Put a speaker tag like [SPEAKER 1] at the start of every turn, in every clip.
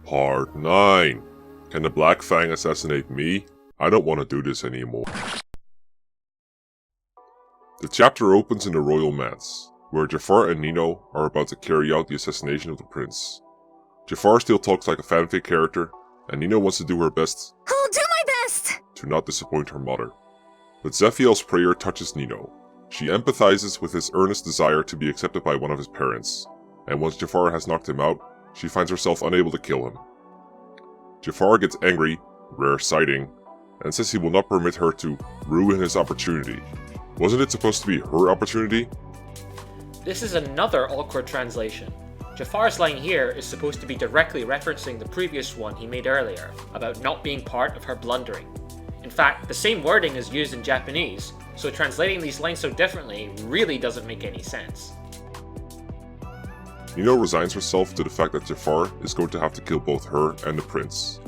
[SPEAKER 1] Part 9. Can the Black Fang assassinate me? I don't want to do this anymore. The chapter opens in the royal manse, where Jaffar and Nino are about to carry out the assassination of the prince. Jaffar still talks like a fanfic character, and Nino wants to do her best
[SPEAKER 2] I'll do my best
[SPEAKER 1] to not disappoint her mother. But Zaphiel's prayer touches Nino. She empathizes with his earnest desire to be accepted by one of his parents, and once Jaffar has knocked him out, she finds herself unable to kill him. Jaffar gets angry, rare sighting, and says he will not permit her to ruin his opportunity. Wasn't it supposed to be her opportunity?
[SPEAKER 3] This is another awkward translation. Jaffar's line here is supposed to be directly referencing the previous one he made earlier, about not being part of her blundering. In fact, the same wording is used in Japanese, so translating these lines so differently really doesn't make any sense.
[SPEAKER 1] Nino resigns herself to the fact that Jaffar is going to have to kill both her and the prince.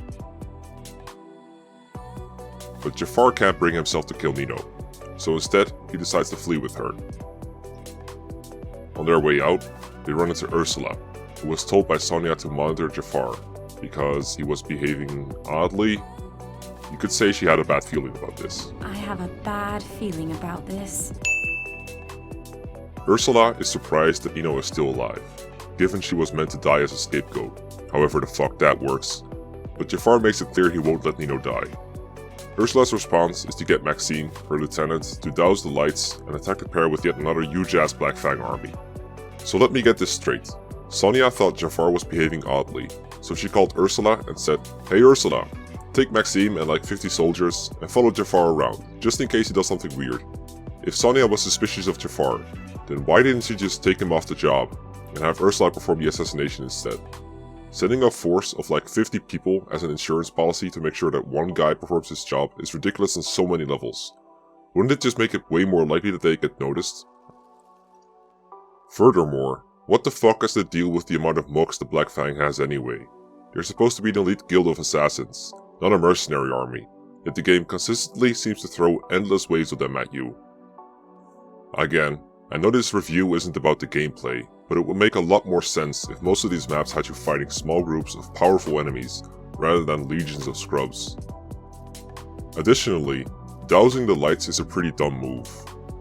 [SPEAKER 1] But Jaffar can't bring himself to kill Nino, so instead he decides to flee with her. On their way out, they run into Ursula, who was told by Sonia to monitor Jaffar because he was behaving oddly. You could say she had a bad feeling about this.
[SPEAKER 2] I have a bad feeling about this.
[SPEAKER 1] Ursula is surprised that Nino is still alive, given she was meant to die as a scapegoat, however the fuck that works, but Jaffar makes it clear he won't let Nino die. Ursula's response is to get Maxine, her lieutenant, to douse the lights and attack the pair with yet another huge-ass Black Fang army. So let me get this straight. Sonia thought Jaffar was behaving oddly, so she called Ursula and said, "Hey Ursula, take Maxime and like 50 soldiers and follow Jaffar around, just in case he does something weird." If Sonia was suspicious of Jaffar, then why didn't she just take him off the job and have Ursula perform the assassination instead? Sending a force of like 50 people as an insurance policy to make sure that one guy performs his job is ridiculous on so many levels. Wouldn't it just make it way more likely that they get noticed? Furthermore, what the fuck is the deal with the amount of mugs the Black Fang has anyway? They're supposed to be an elite guild of assassins, not a mercenary army, yet the game consistently seems to throw endless waves of them at you. Again, I know this review isn't about the gameplay, but it would make a lot more sense if most of these maps had you fighting small groups of powerful enemies, rather than legions of scrubs. Additionally, dousing the lights is a pretty dumb move.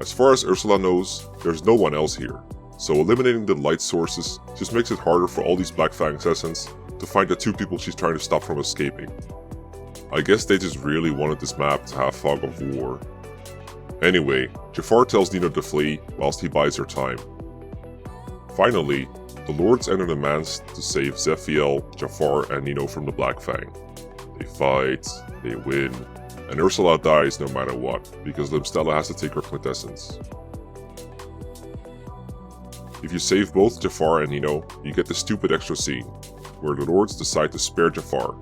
[SPEAKER 1] As far as Ursula knows, there's no one else here, so eliminating the light sources just makes it harder for all these Black Fang assassins to find the two people she's trying to stop from escaping. I guess they just really wanted this map to have fog of war. Anyway, Jaffar tells Nino to flee whilst he buys her time. Finally, the lords enter the manse to save Zaphiel, Jaffar, and Nino from the Black Fang. They fight, they win, and Ursula dies no matter what, because Limstella has to take her quintessence. If you save both Jaffar and Nino, you get the stupid extra scene, where the lords decide to spare Jaffar.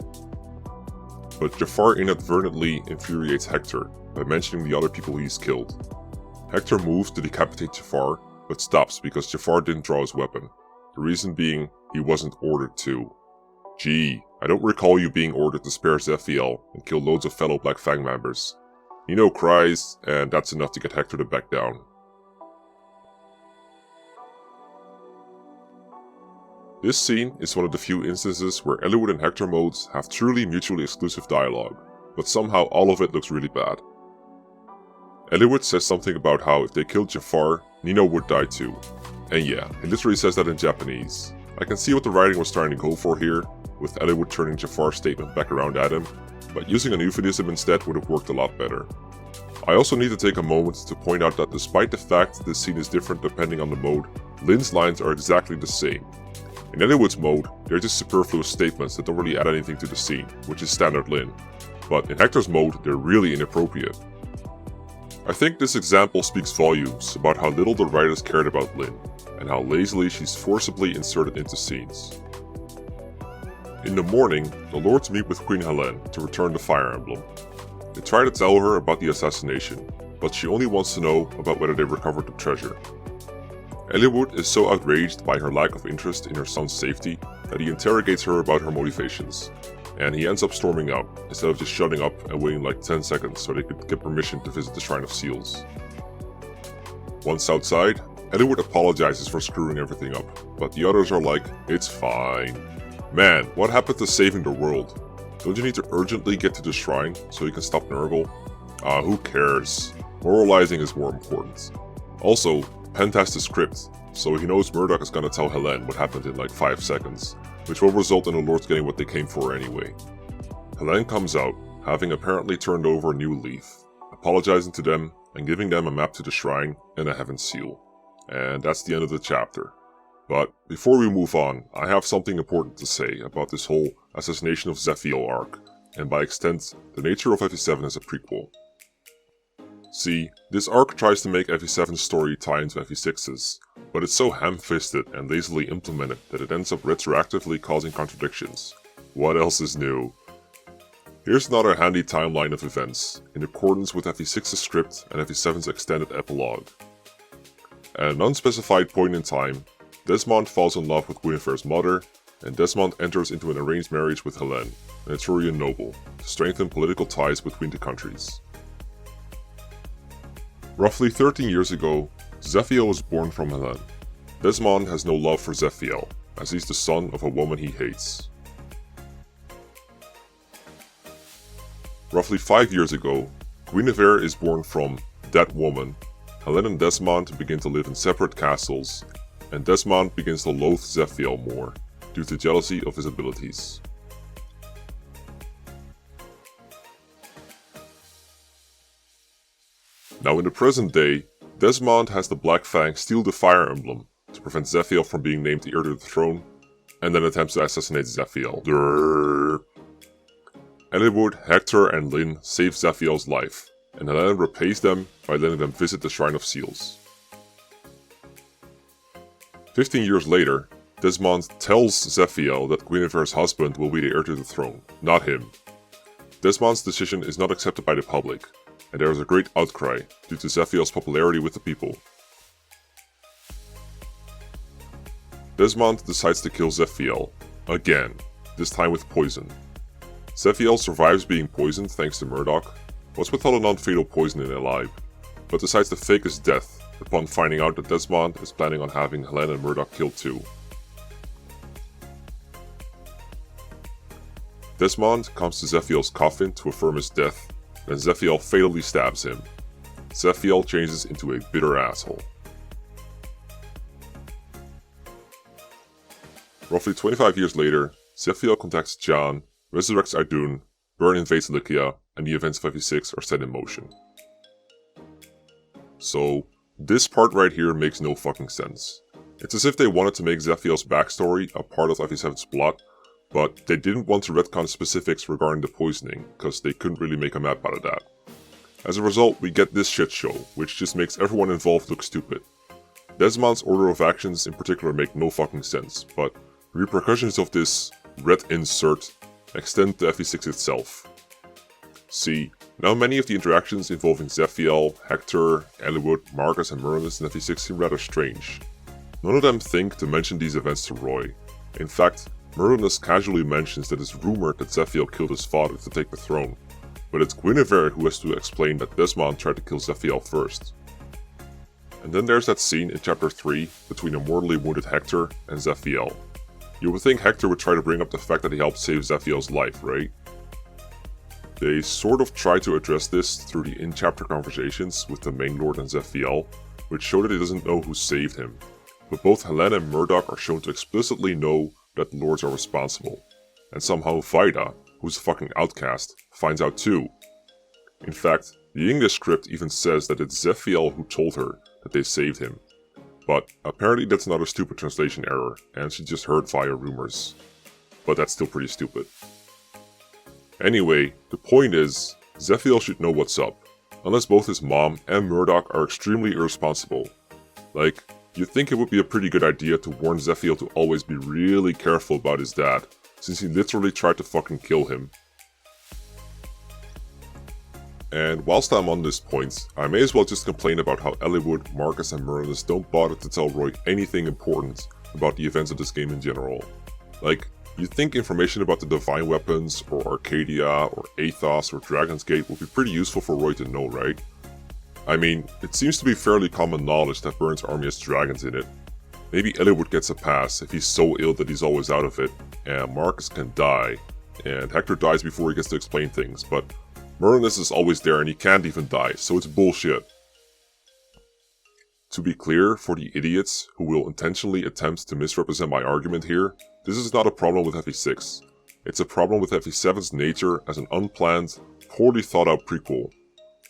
[SPEAKER 1] But Jaffar inadvertently infuriates Hector by mentioning the other people he's killed. Hector moves to decapitate Jaffar, but stops because Jaffar didn't draw his weapon. The reason being, he wasn't ordered to. Gee, I don't recall you being ordered to spare Zaphiel and kill loads of fellow Black Fang members. Nino cries, and that's enough to get Hector to back down. This scene is one of the few instances where Eliwood and Hector modes have truly mutually exclusive dialogue, but somehow all of it looks really bad. Eliwood says something about how if they killed Jaffar, Nino would die too. And yeah, he literally says that in Japanese. I can see what the writing was trying to go for here, with Eliwood turning Jaffar's statement back around at him, but using an euphemism instead would have worked a lot better. I also need to take a moment to point out that despite the fact this scene is different depending on the mode, Lin's lines are exactly the same. In Eliwood's mode, they're just superfluous statements that don't really add anything to the scene, which is standard Lin. But in Hector's mode, they're really inappropriate. I think this example speaks volumes about how little the writers cared about Lin, and how lazily she's forcibly inserted into scenes. In the morning, the lords meet with Queen Helen to return the Fire Emblem. They try to tell her about the assassination, but she only wants to know about whether they recovered the treasure. Eliwood is so outraged by her lack of interest in her son's safety that he interrogates her about her motivations, and he ends up storming out instead of just shutting up and waiting like 10 seconds so they could get permission to visit the Shrine of Seals. Once outside, Eliwood apologizes for screwing everything up, but the others are like, "It's fine." Man, what happened to saving the world? Don't you need to urgently get to the shrine so you can stop Nergal? Who cares? Moralizing is more important. Also, Pent has the script, so he knows Murdoch is gonna tell Helen what happened in like 5 seconds, which will result in the Lords getting what they came for anyway. Helen comes out, having apparently turned over a new leaf, apologizing to them and giving them a map to the shrine and a heaven seal. And that's the end of the chapter. But before we move on, I have something important to say about this whole assassination of Zephiel arc, and by extent, the nature of FE7 as a prequel. See, this arc tries to make FE7's story tie into FE6's, but it's so ham-fisted and lazily implemented that it ends up retroactively causing contradictions. What else is new? Here's another handy timeline of events, in accordance with FE6's script and FE7's extended epilogue. At an unspecified point in time, Desmond falls in love with Guinevere's mother, and Desmond enters into an arranged marriage with Helen, an Etrurian noble, to strengthen political ties between the countries. Roughly 13 years ago, Zephiel was born from Helen. Desmond has no love for Zephiel, as he's the son of a woman he hates. Roughly 5 years ago, Guinevere is born from that woman. Helen and Desmond begin to live in separate castles, and Desmond begins to loathe Zephiel more, due to jealousy of his abilities. Now in the present day, Desmond has the Black Fang steal the Fire Emblem to prevent Zephiel from being named the heir to the throne, and then attempts to assassinate Zephiel. Eliwood, Hector, and Lyn save Zephiel's life, and Helen repays them by letting them visit the Shrine of Seals. 15 years later, Desmond tells Zephiel that Guinevere's husband will be the heir to the throne, not him. Desmond's decision is not accepted by the public, and there is a great outcry due to Zephiel's popularity with the people. Desmond decides to kill Zephiel, again, this time with poison. Zephiel survives being poisoned thanks to Murdoch, was withheld a non-fatal poison in alive, but decides to fake his death upon finding out that Desmond is planning on having Helen and Murdoch killed too. Desmond comes to Zephiel's coffin to affirm his death, then Zephiel fatally stabs him. Zephiel changes into a bitter asshole. Roughly 25 years later, Zephiel contacts Jan, resurrects Idun, Byrne invades Lycia, and the events of FE6 are set in motion. So, this part right here makes no fucking sense. It's as if they wanted to make Zephiel's backstory a part of FE7's plot, but they didn't want to retcon specifics regarding the poisoning, because they couldn't really make a map out of that. As a result, we get this shit show, which just makes everyone involved look stupid. Desmond's order of actions in particular make no fucking sense, but the repercussions of this red insert extend to FE6 itself. See, now many of the interactions involving Zephiel, Hector, Eliwood, Marcus and Myrnus in FE6 seem rather strange. None of them think to mention these events to Roy. In fact, Myrnus casually mentions that it's rumored that Zephiel killed his father to take the throne, but it's Guinevere who has to explain that Desmond tried to kill Zephiel first. And then there's that scene in chapter 3 between a mortally wounded Hector and Zephiel. You would think Hector would try to bring up the fact that he helped save Zephiel's life, right? They sort of try to address this through the in-chapter conversations with the main lord and Zephiel, which show that he doesn't know who saved him, but both Helen and Murdoch are shown to explicitly know that the lords are responsible, and somehow Vida, who's a fucking outcast, finds out too. In fact, the English script even says that it's Zephiel who told her that they saved him, but apparently that's not a stupid translation error, and she just heard via rumors. But that's still pretty stupid. Anyway, the point is, Zephiel should know what's up, unless both his mom and Murdoch are extremely irresponsible. Like, you'd think it would be a pretty good idea to warn Zephiel to always be really careful about his dad, since he literally tried to fucking kill him. And whilst I'm on this point, I may as well just complain about how Eliwood, Marcus and Myrnus don't bother to tell Roy anything important about the events of this game in general. Like, you'd think information about the divine weapons, or Arcadia, or Athos, or Dragon's Gate would be pretty useful for Roy to know, right? I mean, it seems to be fairly common knowledge that Byrne's army has dragons in it. Maybe Eliwood gets a pass if he's so ill that he's always out of it, and Marcus can die, and Hector dies before he gets to explain things, but Merlinus is always there and he can't even die, so it's bullshit. To be clear, for the idiots who will intentionally attempt to misrepresent my argument here, this is not a problem with FE6. It's a problem with FE7's nature as an unplanned, poorly thought out prequel.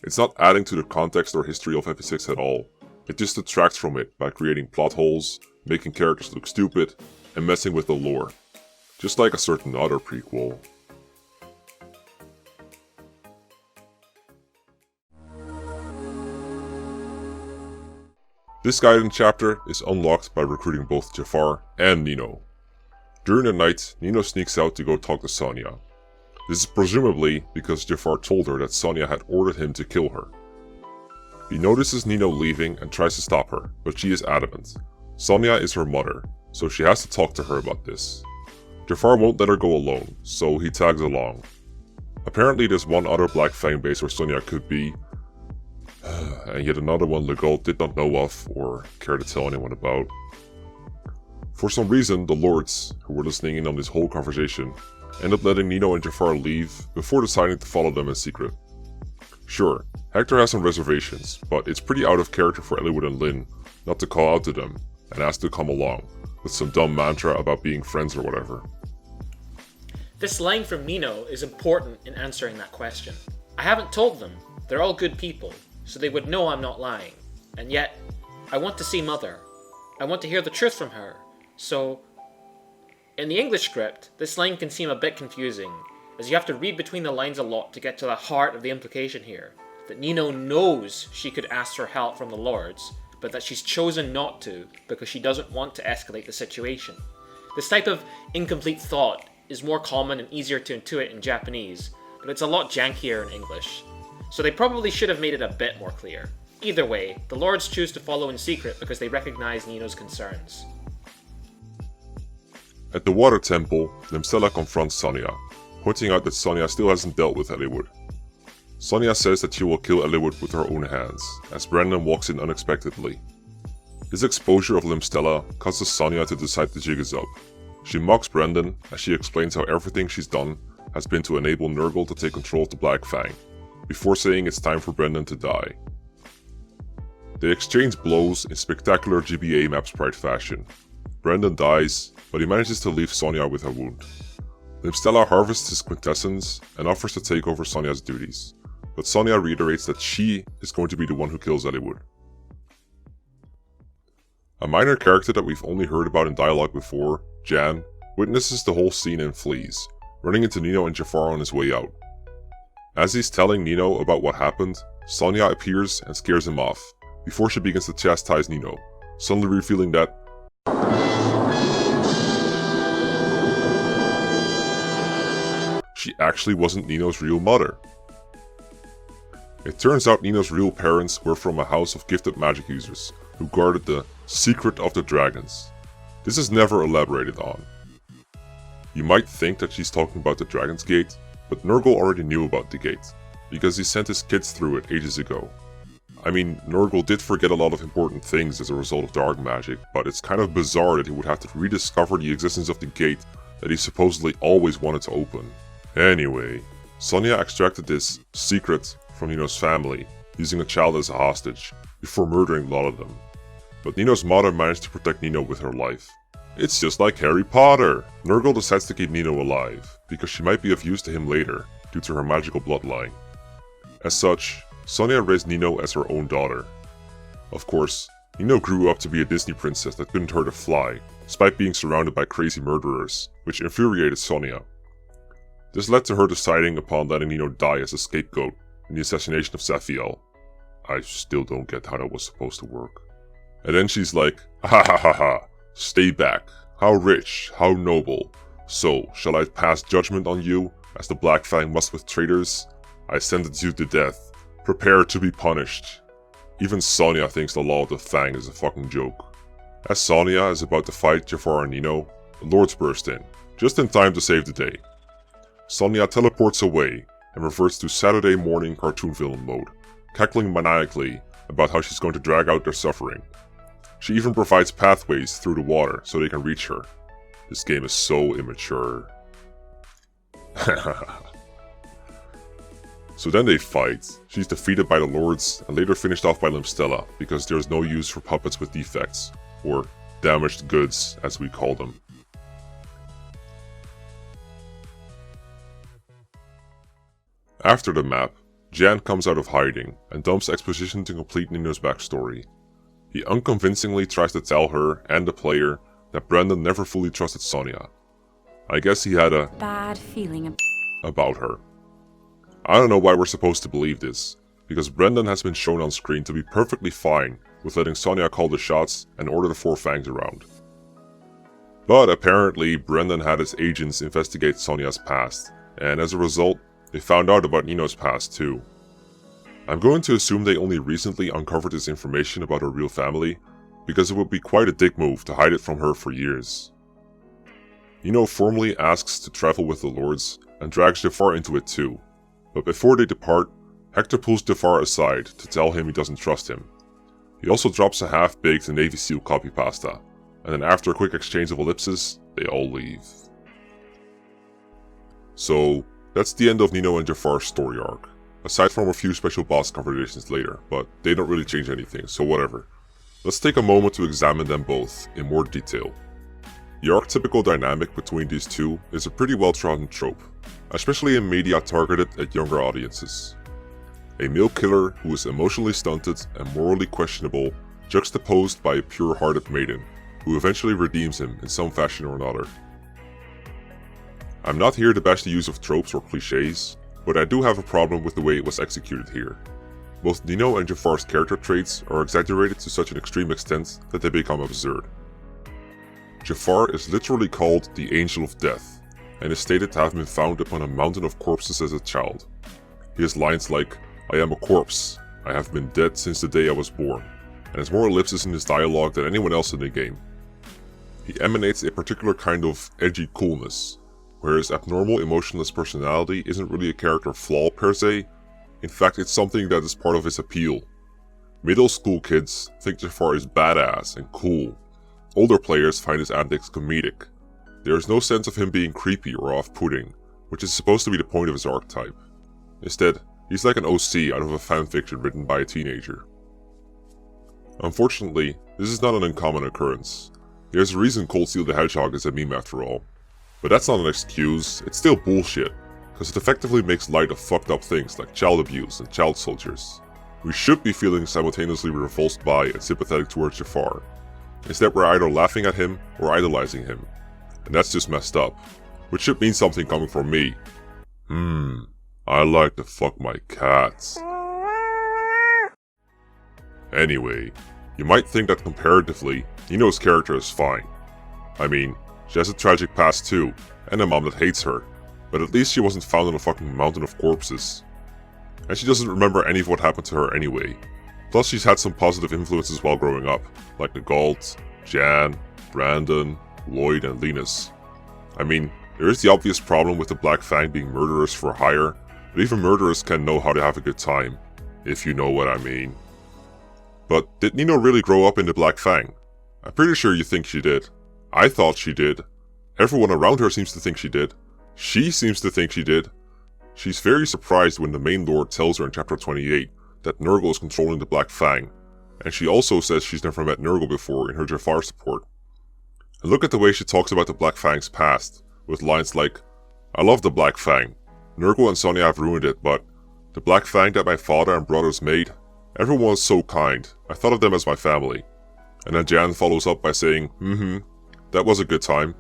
[SPEAKER 1] It's not adding to the context or history of FE6 at all. It just detracts from it by creating plot holes, making characters look stupid, and messing with the lore. Just like a certain other prequel. This guidance chapter is unlocked by recruiting both Jaffar and Nino. During the night, Nino sneaks out to go talk to Sonia. This is presumably because Jaffar told her that Sonia had ordered him to kill her. He notices Nino leaving and tries to stop her, but she is adamant. Sonia is her mother, so she has to talk to her about this. Jaffar won't let her go alone, so he tags along. Apparently there's one other Black Fang base where Sonia could be, and yet another one Nergal did not know of or care to tell anyone about. For some reason, the lords, who were listening in on this whole conversation, end up letting Nino and Jaffar leave before deciding to follow them in secret. Sure, Hector has some reservations, but it's pretty out of character for Eliwood and Lyn not to call out to them and ask to come along, with some dumb mantra about being friends or whatever.
[SPEAKER 3] This line from Nino is important in answering that question. I haven't told them, they're all good people, so they would know I'm not lying. And yet, I want to see Mother. I want to hear the truth from her. So, in the English script, this line can seem a bit confusing, as you have to read between the lines a lot to get to the heart of the implication here. That Nino knows she could ask for help from the Lords, but that she's chosen not to because she doesn't want to escalate the situation. This type of incomplete thought is more common and easier to intuit in Japanese, but it's a lot jankier in English. So they probably should have made it a bit more clear. Either way, the Lords choose to follow in secret because they recognize Nino's concerns.
[SPEAKER 1] At the Water Temple, Limstella confronts Sonia, pointing out that Sonia still hasn't dealt with Eliwood. Sonia says that she will kill Eliwood with her own hands, as Brandon walks in unexpectedly. This exposure of Limstella causes Sonia to decide the jig is up. She mocks Brandon as she explains how everything she's done has been to enable Nergal to take control of the Black Fang, before saying it's time for Brandon to die. They exchange blows in spectacular GBA map sprite fashion. Brandon dies, but he manages to leave Sonia with her wound. Limstella harvests his quintessence and offers to take over Sonia's duties, but Sonia reiterates that she is going to be the one who kills Eliwood. A minor character that we've only heard about in dialogue before, Jan, witnesses the whole scene and flees, running into Nino and Jaffar on his way out. As he's telling Nino about what happened, Sonia appears and scares him off, before she begins to chastise Nino, suddenly revealing that she actually wasn't Nino's real mother. It turns out Nino's real parents were from a house of gifted magic users, who guarded the Secret of the Dragons. This is never elaborated on. You might think that she's talking about the Dragon's Gate, but Nergal already knew about the gate, because he sent his kids through it ages ago. I mean, Nergal did forget a lot of important things as a result of dark magic, but it's kind of bizarre that he would have to rediscover the existence of the gate that he supposedly always wanted to open. Anyway, Sonia extracted this secret from Nino's family, using a child as a hostage, before murdering a lot of them. But Nino's mother managed to protect Nino with her life. It's just like Harry Potter! Nergal decides to keep Nino alive, because she might be of use to him later, due to her magical bloodline. As such, Sonia raised Nino as her own daughter. Of course, Nino grew up to be a Disney princess that couldn't hurt a fly, despite being surrounded by crazy murderers, which infuriated Sonia. This led to her deciding upon letting Nino die as a scapegoat in the assassination of Zaphiel. I still don't get how that was supposed to work. And then she's like, ha ha ha ha, stay back, how rich, how noble. So, shall I pass judgment on you, as the Black Fang must with traitors? I sentence you to death. Prepare to be punished. Even Sonia thinks the law of the Fang is a fucking joke. As Sonia is about to fight Jaffar and Nino, the Lords burst in, just in time to save the day. Sonia teleports away and reverts to Saturday morning cartoon villain mode, cackling maniacally about how she's going to drag out their suffering. She even provides pathways through the water so they can reach her. This game is so immature. So then they fight. She's defeated by the Lords and later finished off by Limstella because there's no use for puppets with defects, or damaged goods as we call them. After the map, Jan comes out of hiding and dumps exposition to complete Nino's backstory. He unconvincingly tries to tell her and the player that Brendan never fully trusted Sonia. I guess he had a
[SPEAKER 2] bad feeling
[SPEAKER 1] about her. I don't know why we're supposed to believe this, because Brendan has been shown on screen to be perfectly fine with letting Sonia call the shots and order the four fangs around. But apparently Brendan had his agents investigate Sonia's past, and as a result, they found out about Nino's past too. I'm going to assume they only recently uncovered this information about her real family, because it would be quite a dick move to hide it from her for years. Nino formally asks to travel with the Lords and drags Jaffar into it too, but before they depart, Hector pulls Jaffar aside to tell him he doesn't trust him. He also drops a half-baked Navy SEAL copy pasta, and then after a quick exchange of ellipses, they all leave. So, that's the end of Nino and Jaffar's story arc, aside from a few special boss conversations later, but they don't really change anything, so whatever. Let's take a moment to examine them both in more detail. The archetypical dynamic between these two is a pretty well-trodden trope, especially in media targeted at younger audiences. A male killer who is emotionally stunted and morally questionable, juxtaposed by a pure-hearted maiden, who eventually redeems him in some fashion or another. I'm not here to bash the use of tropes or cliches, but I do have a problem with the way it was executed here. Both Nino and Jaffar's character traits are exaggerated to such an extreme extent that they become absurd. Jaffar is literally called the Angel of Death, and is stated to have been found upon a mountain of corpses as a child. He has lines like, "I am a corpse, I have been dead since the day I was born," and has more ellipses in his dialogue than anyone else in the game. He emanates a particular kind of edgy coolness, where his abnormal emotionless personality isn't really a character flaw per se. In fact, it's something that is part of his appeal. Middle school kids think Jaffar is badass and cool. Older players find his antics comedic. There is no sense of him being creepy or off-putting, which is supposed to be the point of his archetype. Instead, he's like an OC out of a fanfiction written by a teenager. Unfortunately, this is not an uncommon occurrence. There's a reason Cold Steel the Hedgehog is a meme after all. But that's not an excuse, it's still bullshit, because it effectively makes light of fucked up things like child abuse and child soldiers. We should be feeling simultaneously repulsed by and sympathetic towards Jaffar. Instead, we're either laughing at him or idolizing him. And that's just messed up, which should mean something coming from me. I like to fuck my cats. Anyway, you might think that comparatively, Nino's character is fine. I mean, she has a tragic past too, and a mom that hates her, but at least she wasn't found on a fucking mountain of corpses. And she doesn't remember any of what happened to her anyway. Plus she's had some positive influences while growing up, like Nergal, Jan, Brandon, Lloyd and Linus. I mean, there is the obvious problem with the Black Fang being murderers for hire, but even murderers can know how to have a good time, if you know what I mean. But did Nino really grow up in the Black Fang? I'm pretty sure you think she did. I thought she did. Everyone around her seems to think she did. She seems to think she did. She's very surprised when the main lord tells her in chapter 28 that Nergal is controlling the Black Fang, and she also says she's never met Nergal before in her Jaffar support. And look at the way she talks about the Black Fang's past, with lines like, "I love the Black Fang. Nergal and Sonia have ruined it, but the Black Fang that my father and brothers made, everyone was so kind, I thought of them as my family." And then Jan follows up by saying, that was a good time.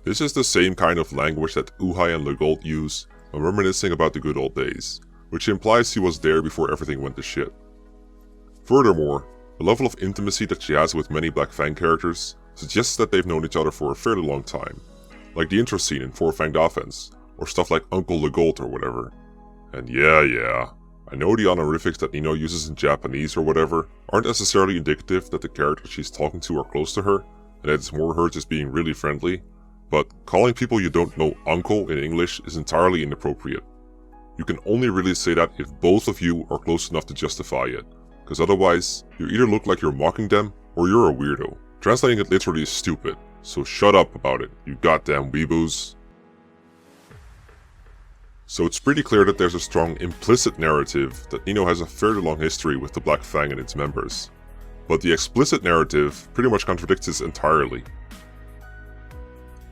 [SPEAKER 1] This is the same kind of language that Uhai and Legault use when reminiscing about the good old days, which implies he was there before everything went to shit. Furthermore, the level of intimacy that she has with many Black Fang characters suggests that they've known each other for a fairly long time, like the intro scene in Four Fanged Offense, or stuff like Uncle Legault or whatever. And yeah, I know the honorifics that Nino uses in Japanese or whatever aren't necessarily indicative that the characters she's talking to are close to her, and that it's more her just being really friendly, but calling people you don't know uncle in English is entirely inappropriate. You can only really say that if both of you are close enough to justify it, cause otherwise, you either look like you're mocking them, or you're a weirdo. Translating it literally is stupid, so shut up about it, you goddamn weeboos. So it's pretty clear that there's a strong implicit narrative that Nino has a fairly long history with the Black Fang and its members. But the explicit narrative pretty much contradicts this entirely.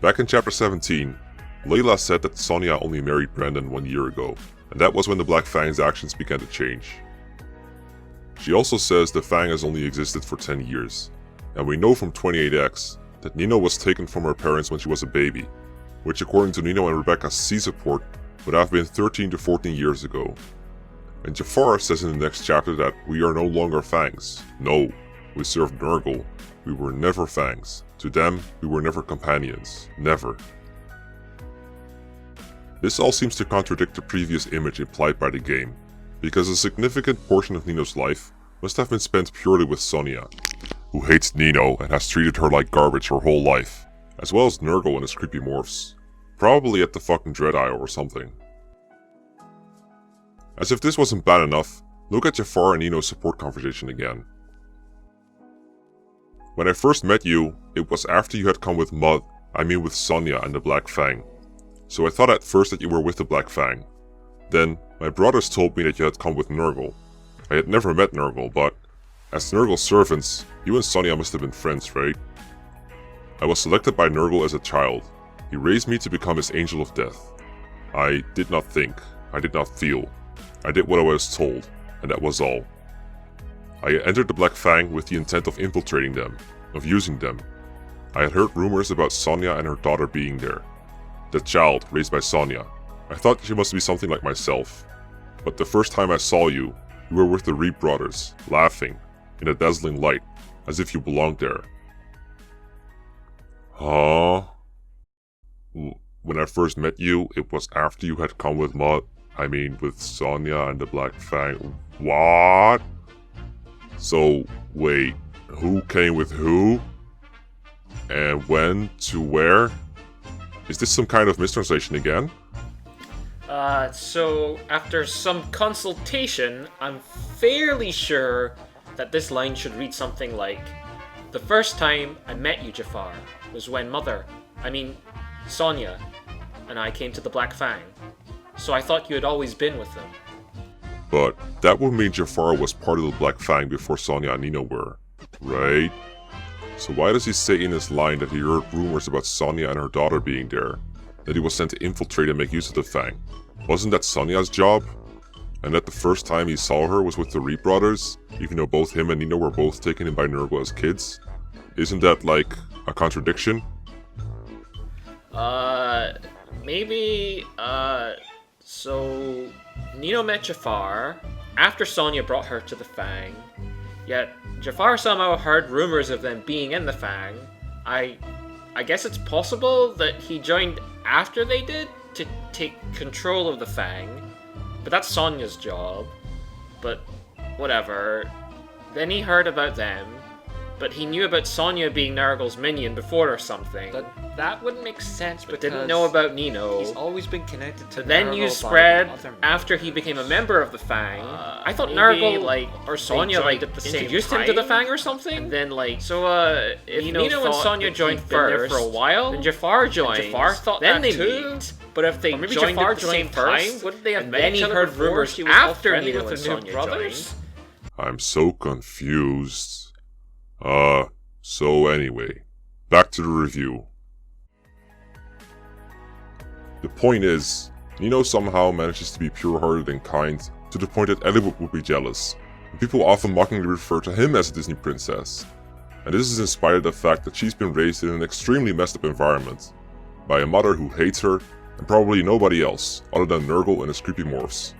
[SPEAKER 1] Back in chapter 17, Layla said that Sonia only married Brandon 1 year ago, and that was when the Black Fang's actions began to change. She also says the Fang has only existed for 10 years, and we know from 28X that Nino was taken from her parents when she was a baby, which according to Nino and Rebecca's C support would have been 13 to 14 years ago. And Jaffar says in the next chapter that we are no longer Fangs. No, we served Nergal. We were never Fangs. To them, we were never companions. Never. This all seems to contradict the previous image implied by the game, because a significant portion of Nino's life must have been spent purely with Sonia, who hates Nino and has treated her like garbage her whole life, as well as Nergal and his creepy morphs. Probably at the fucking Dread Isle or something. As if this wasn't bad enough, look at Jaffar and Nino's support conversation again. When I first met you, it was after you had come with with Sonia and the Black Fang. So I thought at first that you were with the Black Fang. Then, my brothers told me that you had come with Nergal. I had never met Nergal, but as Nergal's servants, you and Sonia must have been friends, right? I was selected by Nergal as a child. He raised me to become his angel of death. I did not think, I did not feel. I did what I was told, and that was all. I entered the Black Fang with the intent of infiltrating them, of using them. I had heard rumors about Sonia and her daughter being there. The child, raised by Sonia. I thought she must be something like myself. But the first time I saw you, you were with the Reap brothers, laughing, in a dazzling light, as if you belonged there. Huh? When I first met you, it was after you had come with with Sonia and the Black Fang. What? So, wait, who came with who? And when to where? Is this some kind of mistranslation again?
[SPEAKER 3] So after some consultation, I'm fairly sure that this line should read something like, "The first time I met you, Jaffar, was when Sonia and I came to the Black Fang. So I thought you had always been with them."
[SPEAKER 1] But that would mean Jaffar was part of the Black Fang before Sonia and Nino were, right? So why does he say in his line that he heard rumors about Sonia and her daughter being there? That he was sent to infiltrate and make use of the Fang? Wasn't that Sonia's job? And that the first time he saw her was with the Reap brothers, even though both him and Nino were both taken in by Nergal as kids? Isn't that like a contradiction?
[SPEAKER 3] So Nino met Jaffar after Sonia brought her to the Fang, yet Jaffar somehow heard rumors of them being in the Fang. I guess it's possible that he joined after they did to take control of the Fang, but that's Sonia's job. But whatever. Then he heard about them, but he knew about Sonia being Nergal's minion before or something. But that wouldn't make sense, but didn't know about Nino. He's always been connected to Nergal. Then you spread after he became a member of the Fang. I thought Nergal or Sonia introduced him to the Fang or something. And then if Nino and Sonia joined first for a while, then Jaffar joined. Jaffar thought then that too. Meet. But if they joined at the same time, wouldn't they have met each other before? Rumors after Nino and Sonia joined?
[SPEAKER 1] I'm so confused. So anyway, back to the review. The point is, Nino somehow manages to be pure-hearted and kind, to the point that Eliwood would be jealous, and people often mockingly refer to him as a Disney princess. And this is in spite of the fact that she's been raised in an extremely messed up environment, by a mother who hates her, and probably nobody else, other than Nergal and his creepy morphs.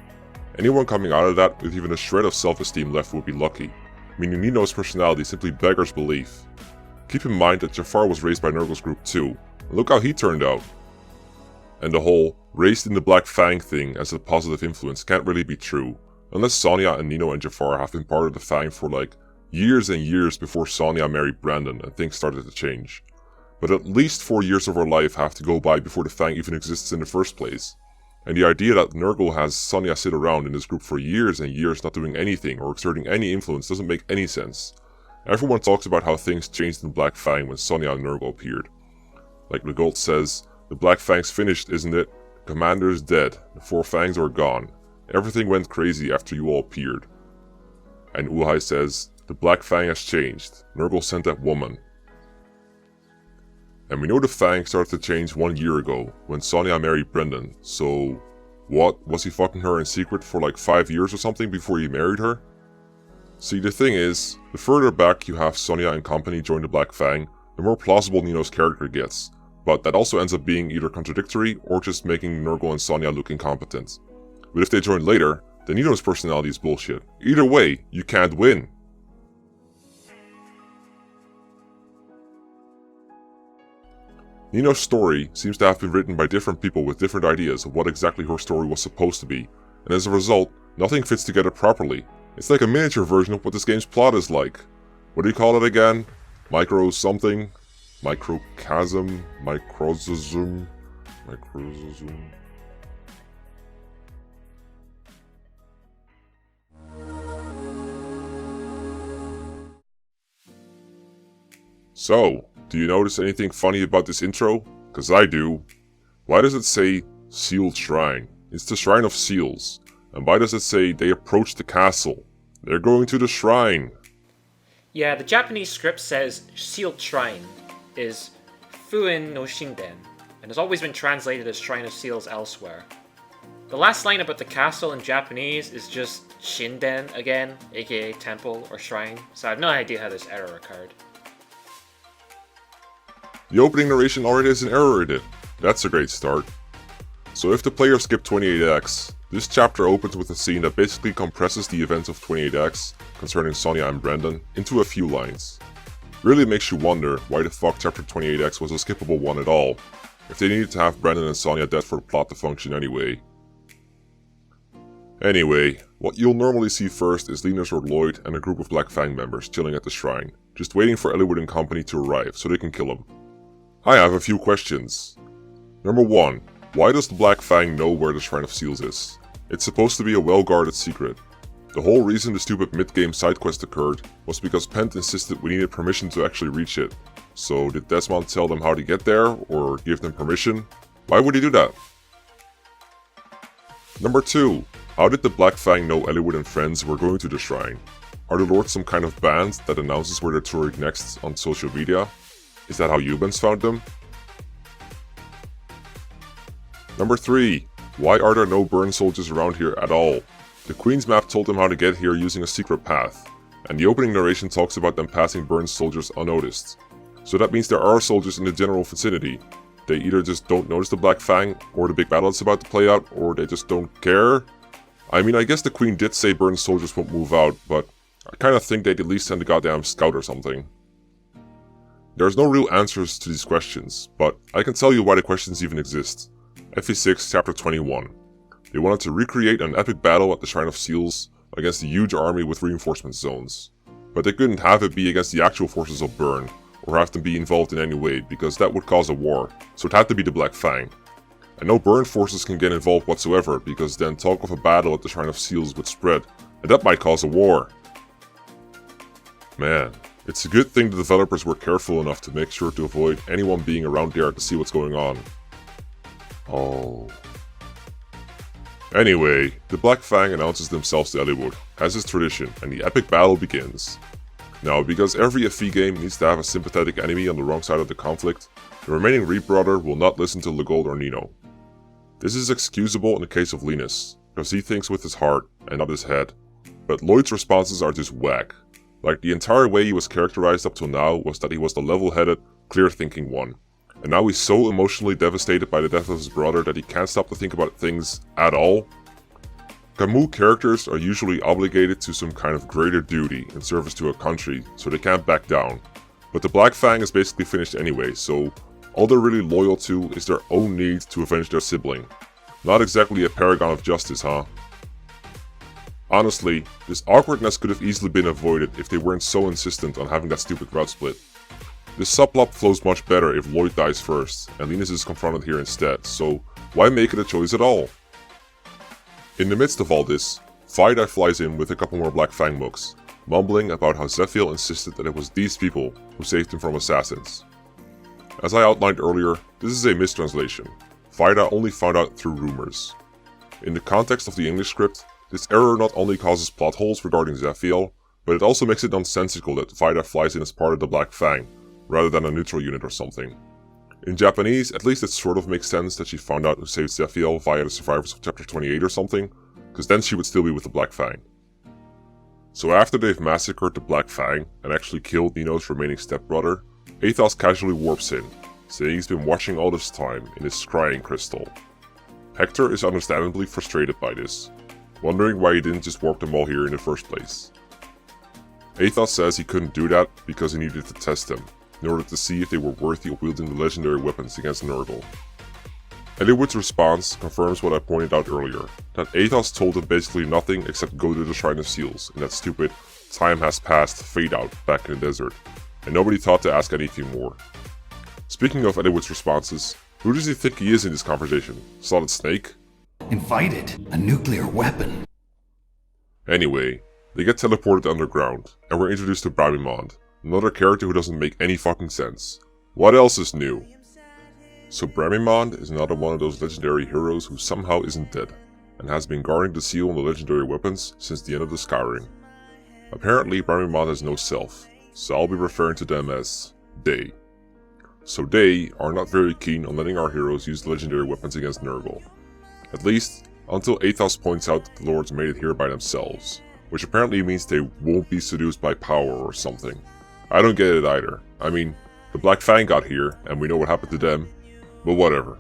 [SPEAKER 1] Anyone coming out of that with even a shred of self-esteem left would be lucky, meaning Nino's personality simply beggars belief. Keep in mind that Jaffar was raised by Nergal's group too, and look how he turned out. And the whole raised in the Black Fang thing as a positive influence can't really be true, unless Sonia and Nino and Jaffar have been part of the Fang for years and years before Sonia married Brandon and things started to change. But at least 4 years of her life have to go by before the Fang even exists in the first place. and the idea that Nergal has Sonia sit around in this group for years and years not doing anything or exerting any influence doesn't make any sense. Everyone talks about how things changed in Black Fang when Sonia and Nergal appeared. Like Legault says, "The Black Fang's finished, isn't it? The commander's dead, the 4 Fangs are gone. Everything went crazy after you all appeared." And Ulhai says, "The Black Fang has changed. Nergal sent that woman." And we know the Fang started to change 1 year ago, when Sonia married Brendan, so what? Was he fucking her in secret for like 5 years or something before he married her? See, the thing is, the further back you have Sonia and company join the Black Fang, the more plausible Nino's character gets, but that also ends up being either contradictory or just making Nergal and Sonia look incompetent. But if they join later, then Nino's personality is bullshit. Either way, you can't win. Nino's story seems to have been written by different people with different ideas of what exactly her story was supposed to be, and as a result, nothing fits together properly. It's like a miniature version of what this game's plot is like. What do you call it again? Micro something? Microcosm? Microsism? Microsism? So, do you notice anything funny about this intro? Cause I do. Why does it say Sealed Shrine? It's the Shrine of Seals. And why does it say they approach the castle? They're going to the shrine.
[SPEAKER 3] Yeah, the Japanese script says Sealed Shrine is Fuin no Shinden, and has always been translated as Shrine of Seals elsewhere. The last line about the castle in Japanese is just Shinden again, aka temple or shrine, so I have no idea how this error occurred.
[SPEAKER 1] The opening narration already has an error in it. That's a great start. So if the player skipped 28x, this chapter opens with a scene that basically compresses the events of 28x, concerning Sonia and Brendan, into a few lines. Really makes you wonder why the fuck chapter 28x was a skippable one at all, if they needed to have Brendan and Sonia dead for the plot to function anyway. Anyway, what you'll normally see first is Lord Lloyd and a group of Black Fang members chilling at the shrine, just waiting for Eliwood and company to arrive so they can kill him. I have a few questions. Number 1. Why does the Black Fang know where the Shrine of Seals is? It's supposed to be a well-guarded secret. The whole reason the stupid mid-game side quest occurred was because Pent insisted we needed permission to actually reach it. So did Desmond tell them how to get there, or give them permission? Why would he do that? Number 2. How did the Black Fang know Eliwood and friends were going to the shrine? Are the Lords some kind of band that announces where they're touring next on social media? Is that how Ubens found them? Number 3. Why are there no burn soldiers around here at all? The Queen's map told them how to get here using a secret path, and the opening narration talks about them passing burn soldiers unnoticed. So that means there are soldiers in the general vicinity. They either just don't notice the Black Fang, or the big battle is about to play out, or they just don't care. I mean, I guess the Queen did say burn soldiers won't move out, but I kinda think they'd at least send a goddamn scout or something. There's no real answers to these questions, but I can tell you why the questions even exist. FE6 Chapter 21. They wanted to recreate an epic battle at the Shrine of Seals against a huge army with reinforcement zones. But they couldn't have it be against the actual forces of Burn, or have them be involved in any way, because that would cause a war, so it had to be the Black Fang. And no Burn forces can get involved whatsoever, because then talk of a battle at the Shrine of Seals would spread, and that might cause a war. Man. It's a good thing the developers were careful enough to make sure to avoid anyone being around there to see what's going on. Oh. Anyway, the Black Fang announces themselves to Eliwood, as is tradition, and the epic battle begins. Now, because every FE game needs to have a sympathetic enemy on the wrong side of the conflict, the remaining Reap Brother will not listen to Legault or Nino. This is excusable in the case of Linus, because he thinks with his heart and not his head, but Lloyd's responses are just whack. Like, the entire way he was characterized up till now was that he was the level-headed, clear-thinking one. And now he's so emotionally devastated by the death of his brother that he can't stop to think about things at all. Camus characters are usually obligated to some kind of greater duty in service to a country, so they can't back down. But the Black Fang is basically finished anyway, so all they're really loyal to is their own need to avenge their sibling. Not exactly a paragon of justice, huh? Honestly, this awkwardness could have easily been avoided if they weren't so insistent on having that stupid route split. This subplot flows much better if Lloyd dies first, and Linus is confronted here instead, so why make it a choice at all? In the midst of all this, HiTydes flies in with a couple more Black Fang mugs, mumbling about how Zephiel insisted that it was these people who saved him from assassins. As I outlined earlier, this is a mistranslation. HiTydes only found out through rumors. In the context of the English script, this error not only causes plot holes regarding Zephiel, but it also makes it nonsensical that HiTydes flies in as part of the Black Fang, rather than a neutral unit or something. In Japanese, at least it sort of makes sense that she found out who saved Zephiel via the survivors of chapter 28 or something, because then she would still be with the Black Fang. So after they've massacred the Black Fang and actually killed Nino's remaining stepbrother, Athos casually warps in, saying he's been watching all this time in his scrying crystal. Hector is understandably frustrated by this, wondering why he didn't just warp them all here in the first place. Athos says he couldn't do that because he needed to test them, in order to see if they were worthy of wielding the legendary weapons against Nergal. Eliwood's response confirms what I pointed out earlier, that Athos told him basically nothing except go to the Shrine of Seals in that stupid "time has passed" fade out back in the desert, and nobody thought to ask anything more. Speaking of Eliwood's responses, who does he think he is in this conversation? Solid Snake?
[SPEAKER 4] Invited, a nuclear weapon.
[SPEAKER 1] Anyway, they get teleported underground, and we're introduced to Bramimond, another character who doesn't make any fucking sense. What else is new? So Bramimond is another one of those legendary heroes who somehow isn't dead, and has been guarding the seal on the legendary weapons since the end of the Skyrim. Apparently Bramimond has no self, so I'll be referring to them as they. So they are not very keen on letting our heroes use the legendary weapons against Nergal. At least, until Athos points out that the lords made it here by themselves, which apparently means they won't be seduced by power or something. I don't get it either. I mean, the Black Fang got here, and we know what happened to them, but whatever.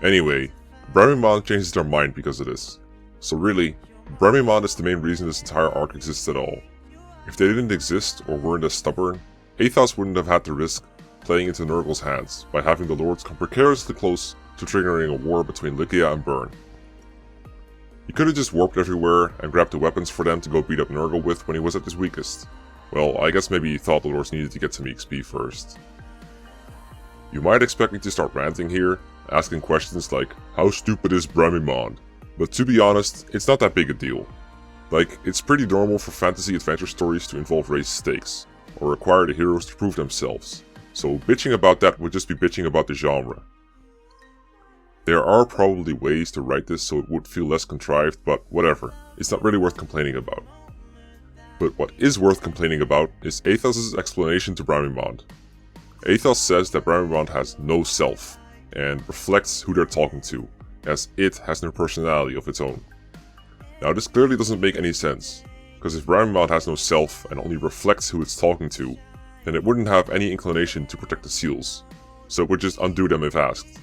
[SPEAKER 1] Anyway, Bramimond changes their mind because of this. So really, Bramimond is the main reason this entire arc exists at all. If they didn't exist or weren't as stubborn, Athos wouldn't have had to risk playing into Nergal's hands by having the lords come precariously close to triggering a war between Lycia and Bern. He could have just warped everywhere and grabbed the weapons for them to go beat up Nergal with when he was at his weakest. Well, I guess maybe he thought the lords needed to get some XP first. You might expect me to start ranting here, asking questions like, how stupid is Bramimond? But to be honest, it's not that big a deal. Like, it's pretty normal for fantasy adventure stories to involve race stakes, or require the heroes to prove themselves, so bitching about that would just be bitching about the genre. There are probably ways to write this so it would feel less contrived, but whatever, it's not really worth complaining about. But what is worth complaining about is Athos' explanation to Bramimond. Athos says that Bramimond has no self, and reflects who they're talking to, as it has no personality of its own. Now this clearly doesn't make any sense, because if Bramimond has no self and only reflects who it's talking to, then it wouldn't have any inclination to protect the seals, so it would just undo them if asked.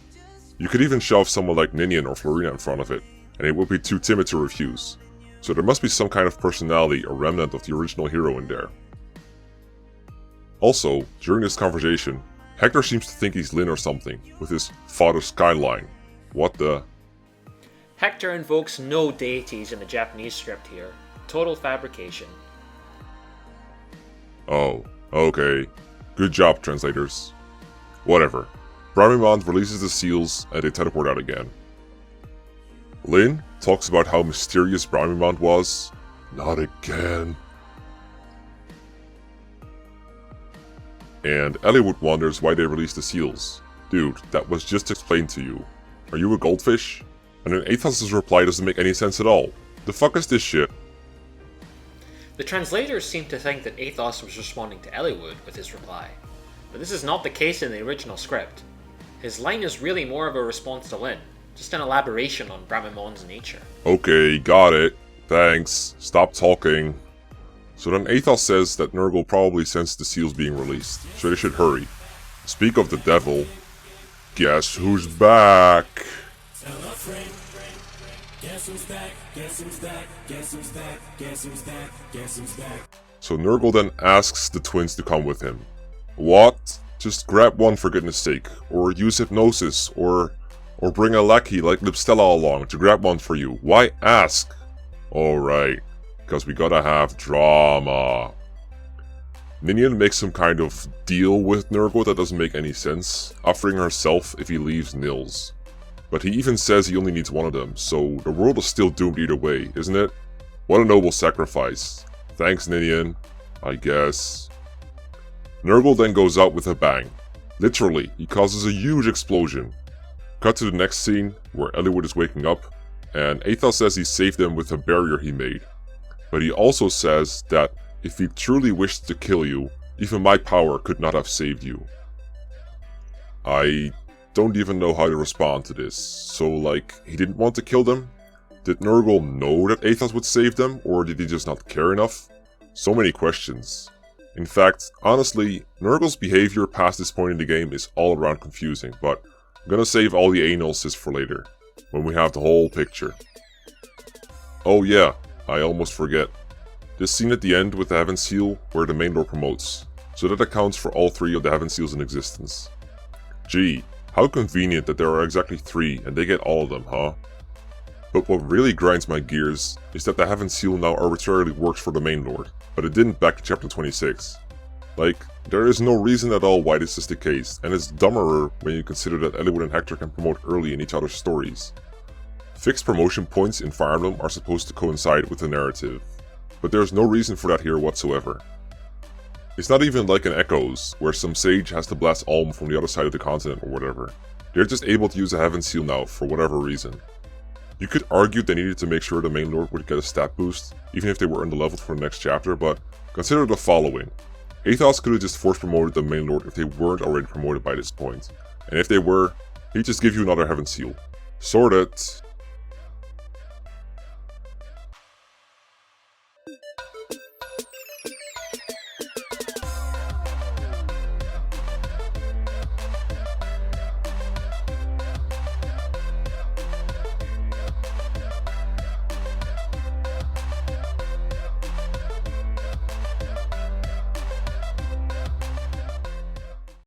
[SPEAKER 1] You could even shove someone like Ninian or Florina in front of it, and it would be too timid to refuse, so there must be some kind of personality or remnant of the original hero in there. Also, during this conversation, Hector seems to think he's Lyn or something, with his Father Skyline. What the?
[SPEAKER 3] Hector invokes no deities in the Japanese script here. Total fabrication.
[SPEAKER 1] Oh, okay. Good job, translators. Whatever. Bramimond releases the seals and they teleport out again. Lyn talks about how mysterious Bramimond was. Not again. And Eliwood wonders why they released the seals. Dude, that was just explained to you. Are you a goldfish? And then Athos' reply doesn't make any sense at all. The fuck is this shit?
[SPEAKER 3] The translators seem to think that Athos was responding to Eliwood with his reply, but this is not the case in the original script. His line is really more of a response to Lyn, just an elaboration on Bramimond's nature.
[SPEAKER 1] Okay, got it. Thanks. Stop talking. So then Athos says that Nergal probably sensed the seals being released, so they should hurry. Speak of the devil, guess who's back?
[SPEAKER 5] Tell a friend, guess who's back, guess who's back, guess who's back, guess who's back, guess who's back.
[SPEAKER 1] So Nergal then asks the twins to come with him. What? Just grab one for goodness sake, or use hypnosis, or bring a lackey like Lipstella along to grab one for you. Why ask? Alright, because we gotta have drama. Ninian makes some kind of deal with Nergal that doesn't make any sense, offering herself if he leaves Nils. But he even says he only needs one of them, so the world is still doomed either way, isn't it? What a noble sacrifice. Thanks, Ninian, I guess. Nergal then goes out with a bang. Literally, he causes a huge explosion. Cut to the next scene, where Eliwood is waking up, and Aethos says he saved them with a barrier he made. But he also says that if he truly wished to kill you, even my power could not have saved you. I don't even know how to respond to this. So, like, he didn't want to kill them? Did Nergal know that Aethos would save them, or did he just not care enough? So many questions. In fact, honestly, Nergal's behavior past this point in the game is all around confusing, but I'm gonna save all the analysis for later, when we have the whole picture. Oh yeah, I almost forget. This scene at the end with the Heaven Seal, where the main lord promotes, so that accounts for all 3 of the Heaven Seals in existence. Gee, how convenient that there are exactly 3 and they get all of them, huh? But what really grinds my gears is that the Heaven Seal now arbitrarily works for the main lord, but it didn't back in chapter 26. Like, there is no reason at all why this is the case, and it's dumberer when you consider that Eliwood and Hector can promote early in each other's stories. Fixed promotion points in Fire Emblem are supposed to coincide with the narrative, but there's no reason for that here whatsoever. It's not even like in Echoes, where some sage has to blast Alm from the other side of the continent or whatever. They're just able to use a Heaven Seal now for whatever reason. You could argue they needed to make sure the main lord would get a stat boost, even if they were underleveled for the next chapter, but consider the following. Aethos could have just force promoted the main lord if they weren't already promoted by this point, and if they were, he'd just give you another Heaven Seal. So that